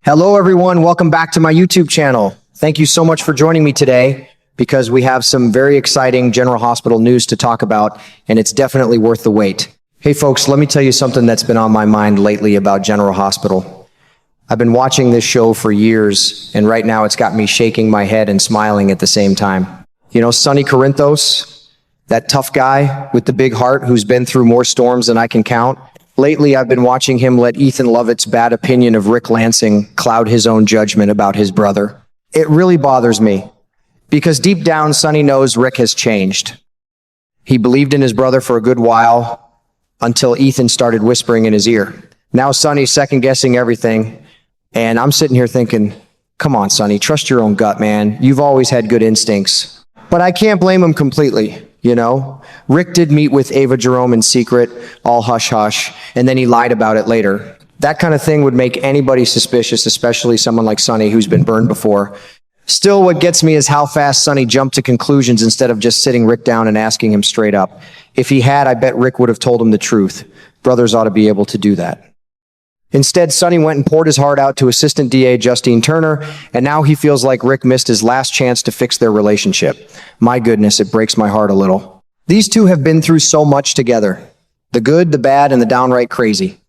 Hello, everyone. Welcome back to my YouTube channel. Thank you so much for joining me today because we have some very exciting General Hospital news to talk about, and it's definitely worth the wait. Hey, folks, let me tell you something that's been on my mind lately about General Hospital. I've been watching this show for years, and right now it's got me shaking my head and smiling at the same time. You know, Sonny Corinthos, that tough guy with the big heart who's been through more storms than I can count. Lately, I've been watching him let Ethan Lovett's bad opinion of Rick Lansing cloud his own judgment about his brother. It really bothers me, because deep down, Sonny knows Rick has changed. He believed in his brother for a good while, until Ethan started whispering in his ear. Now Sonny's second-guessing everything, and I'm sitting here thinking, come on, Sonny, trust your own gut, man. You've always had good instincts. But I can't blame him completely. You know, Rick did meet with Ava Jerome in secret, all hush-hush, and then he lied about it later. That kind of thing would make anybody suspicious, especially someone like Sonny who's been burned before. Still, what gets me is how fast Sonny jumped to conclusions instead of just sitting Rick down and asking him straight up. If he had, I bet Rick would have told him the truth. Brothers ought to be able to do that. Instead, Sonny went and poured his heart out to Assistant DA Justine Turner, and now he feels like Rick missed his last chance to fix their relationship. My goodness, it breaks my heart a little. These two have been through so much together. The good, the bad, and the downright crazy.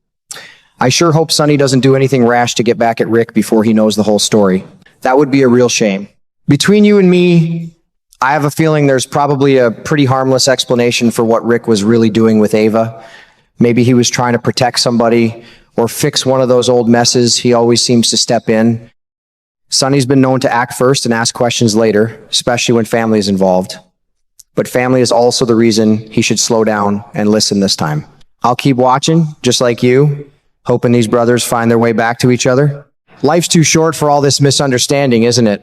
I sure hope Sonny doesn't do anything rash to get back at Rick before he knows the whole story. That would be a real shame. Between you and me, I have a feeling there's probably a pretty harmless explanation for what Rick was really doing with Ava. Maybe he was trying to protect somebody, or fix one of those old messes. He always seems to step in. Sonny's been known to act first and ask questions later, especially when family is involved. But family is also the reason he should slow down and listen this time. I'll keep watching, just like you, hoping these brothers find their way back to each other. Life's too short for all this misunderstanding, isn't it?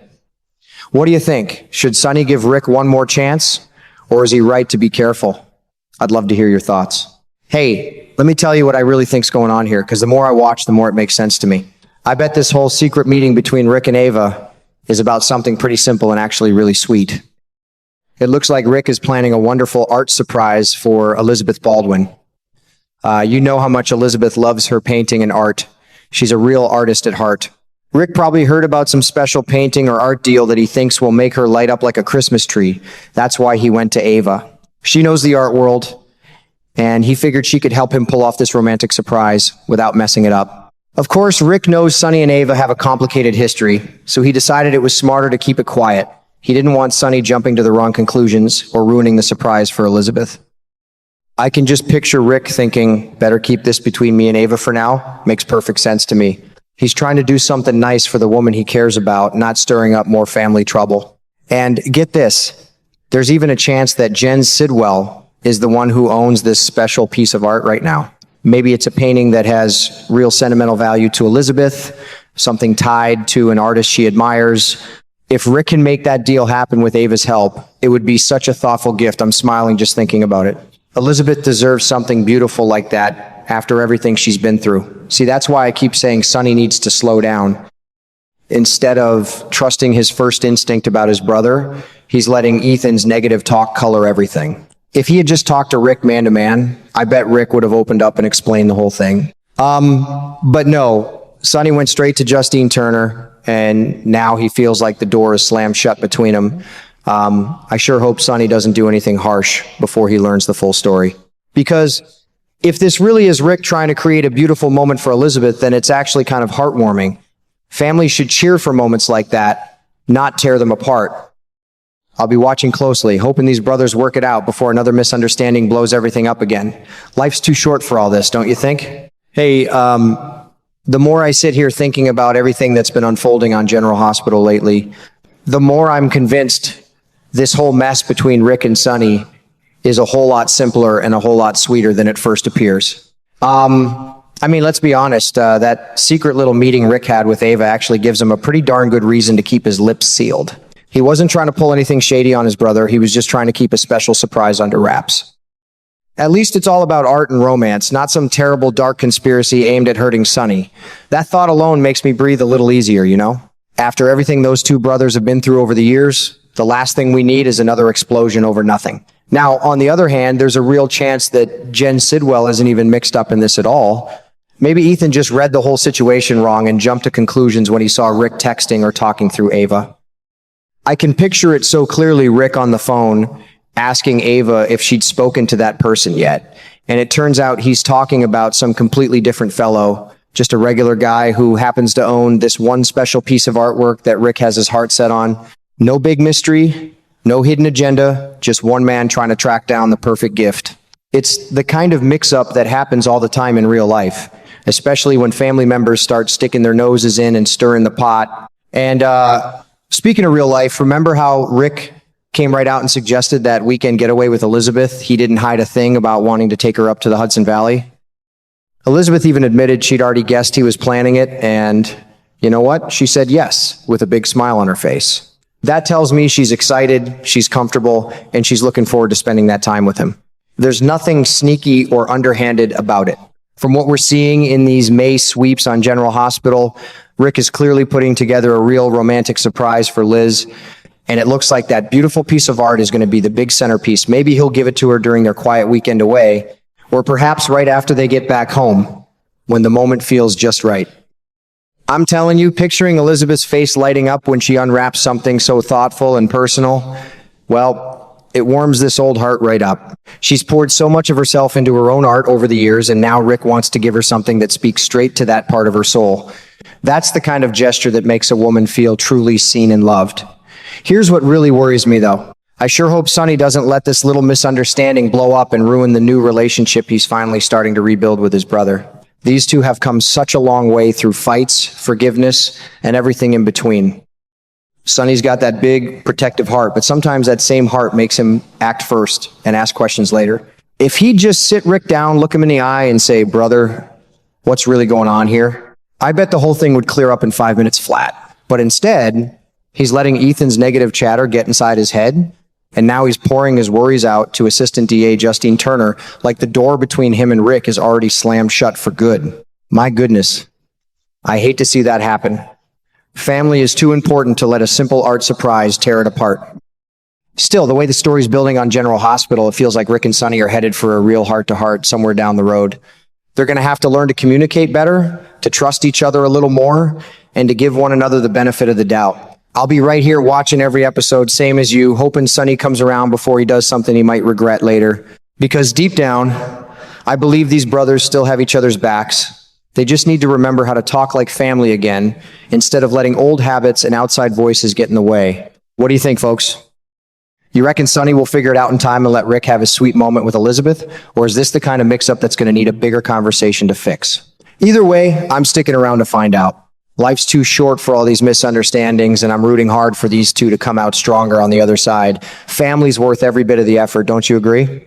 What do you think? Should Sonny give Rick one more chance, or is he right to be careful? I'd love to hear your thoughts. Hey, let me tell you what I really think's going on here, because the more I watch, the more it makes sense to me. I bet this whole secret meeting between Rick and Ava is about something pretty simple and actually really sweet. It looks like Rick is planning a wonderful art surprise for Elizabeth Baldwin. You know how much Elizabeth loves her painting and art. She's a real artist at heart. Rick probably heard about some special painting or art deal that he thinks will make her light up like a Christmas tree. That's why he went to Ava. She knows the art world, and he figured she could help him pull off this romantic surprise without messing it up. Of course, Rick knows Sonny and Ava have a complicated history, so he decided it was smarter to keep it quiet. He didn't want Sonny jumping to the wrong conclusions or ruining the surprise for Elizabeth. I can just picture Rick thinking, better keep this between me and Ava for now. Makes perfect sense to me. He's trying to do something nice for the woman he cares about, not stirring up more family trouble. And get this, there's even a chance that Jen Sidwell is the one who owns this special piece of art right now. Maybe it's a painting that has real sentimental value to Elizabeth, something tied to an artist she admires. If Rick can make that deal happen with Ava's help, it would be such a thoughtful gift. I'm smiling just thinking about it. Elizabeth deserves something beautiful like that after everything she's been through. See, that's why I keep saying Sonny needs to slow down. Instead of trusting his first instinct about his brother, he's letting Ethan's negative talk color everything. If he had just talked to Rick man to man, I bet Rick would have opened up and explained the whole thing. But no, Sonny went straight to Justine Turner, and now he feels like the door is slammed shut between them. I sure hope Sonny doesn't do anything harsh before he learns the full story. Because if this really is Rick trying to create a beautiful moment for Elizabeth, then it's actually kind of heartwarming. Families should cheer for moments like that, not tear them apart. I'll be watching closely, hoping these brothers work it out before another misunderstanding blows everything up again. Life's too short for all this, don't you think? Hey, the more I sit here thinking about everything that's been unfolding on General Hospital lately, the more I'm convinced this whole mess between Rick and Sonny is a whole lot simpler and a whole lot sweeter than it first appears. I mean, let's be honest, that secret little meeting Rick had with Ava actually gives him a pretty darn good reason to keep his lips sealed. He wasn't trying to pull anything shady on his brother. He was just trying to keep a special surprise under wraps. At least it's all about art and romance, not some terrible dark conspiracy aimed at hurting Sonny. That thought alone makes me breathe a little easier, you know? After everything those two brothers have been through over the years, the last thing we need is another explosion over nothing. Now, on the other hand, there's a real chance that Jen Sidwell isn't even mixed up in this at all. Maybe Ethan just read the whole situation wrong and jumped to conclusions when he saw Rick texting or talking through Ava. I can picture it so clearly, Rick on the phone asking Ava if she'd spoken to that person yet. And it turns out he's talking about some completely different fellow, just a regular guy who happens to own this one special piece of artwork that Rick has his heart set on. No big mystery, no hidden agenda, just one man trying to track down the perfect gift. It's the kind of mix-up that happens all the time in real life, especially when family members start sticking their noses in and stirring the pot. And speaking of real life, remember how Rick came right out and suggested that weekend getaway with Elizabeth? He didn't hide a thing about wanting to take her up to the Hudson Valley. Elizabeth even admitted she'd already guessed he was planning it, and you know what? She said yes, with a big smile on her face. That tells me she's excited, she's comfortable, and she's looking forward to spending that time with him. There's nothing sneaky or underhanded about it. From what we're seeing in these May sweeps on General Hospital, Rick is clearly putting together a real romantic surprise for Liz, and it looks like that beautiful piece of art is going to be the big centerpiece. Maybe he'll give it to her during their quiet weekend away, or perhaps right after they get back home, when the moment feels just right. I'm telling you, picturing Elizabeth's face lighting up when she unwraps something so thoughtful and personal, well, it warms this old heart right up. She's poured so much of herself into her own art over the years, and now Rick wants to give her something that speaks straight to that part of her soul. That's the kind of gesture that makes a woman feel truly seen and loved. Here's what really worries me, though. I sure hope Sonny doesn't let this little misunderstanding blow up and ruin the new relationship he's finally starting to rebuild with his brother. These two have come such a long way through fights, forgiveness, and everything in between. Sonny's got that big, protective heart, but sometimes that same heart makes him act first and ask questions later. If he'd just sit Rick down, look him in the eye, and say, "Brother, what's really going on here?" I bet the whole thing would clear up in 5 minutes flat. But instead, he's letting Ethan's negative chatter get inside his head, and now he's pouring his worries out to Assistant DA Justine Turner like the door between him and Rick is already slammed shut for good. My goodness. I hate to see that happen. Family is too important to let a simple art surprise tear it apart. Still, the way the story's building on General Hospital, it feels like Rick and Sonny are headed for a real heart-to-heart somewhere down the road. They're going to have to learn to communicate better, to trust each other a little more, and to give one another the benefit of the doubt. I'll be right here watching every episode, same as you, hoping Sonny comes around before he does something he might regret later. Because deep down, I believe these brothers still have each other's backs. They just need to remember how to talk like family again, instead of letting old habits and outside voices get in the way. What do you think, folks? You reckon Sonny will figure it out in time and let Rick have his sweet moment with Elizabeth? Or is this the kind of mix-up that's going to need a bigger conversation to fix? Either way, I'm sticking around to find out. Life's too short for all these misunderstandings, and I'm rooting hard for these two to come out stronger on the other side. Family's worth every bit of the effort, don't you agree?